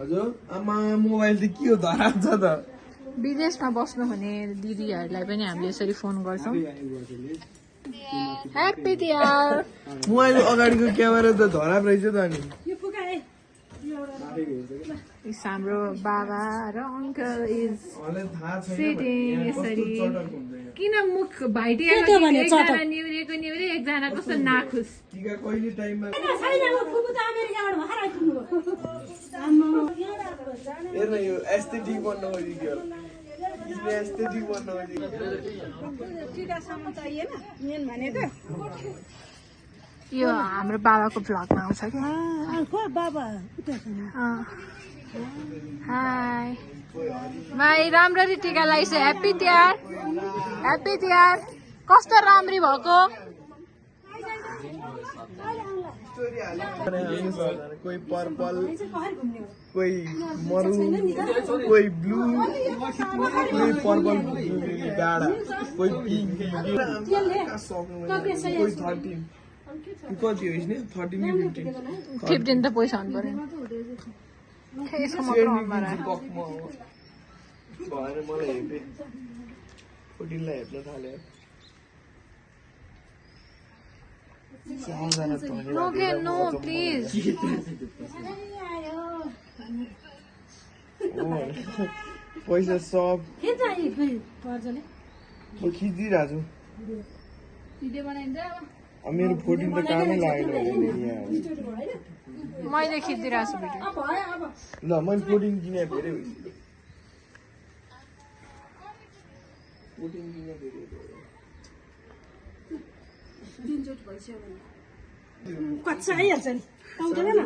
हजुर आमा मोबाइल त के हो धरान्छ त विदेशमा बस्नु हुने दिदीहरूलाई पनि हामीले यसरी फोन गर्छौँ ह्याप्पी तिहार मोबाइल अगाडिको क्यामेरा त धराप रहेछ त अनि हाम्रो बाबा र अङ्कल इज सिटिङ यसरी किन मुख भाइटिएको एकजना निहुरेको एकजना कस्तो नाखुस कहिले टाइममा हेर्न यो एस्थेटिक बन्न खोजेको एस्थेटिक बन्न खोजेको यो हाम्रो बाबाको भ्लगमा आउँछ कि हाई भाइ राम्ररी टिका लगाइछ ह्याप्पी तिहार कस्तो राम्री भएको कोही पर्पल कोही मरुन कोही ब्लू कोही पर्पल गाडा कोही पिङ्क कोही 13 कति हो इसने 13 कि 15 त पैसा हुनु पर्यो मलाई हेपे 14 लाई हेप्न थाल्यो No, please. पैसा सब म खिचिरहेको छु मेरो 14 त कामै लागेन मैले खिचिरहेको छु भिडियो ल मैले 14 किने धेरै भइसक्यो 14 किने धेरै कच्चा आइहाल्छ नि पाउँदैन न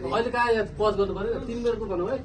अहिले कहाँ पज गर्नु पर्यो 3 बेरको भन्नु है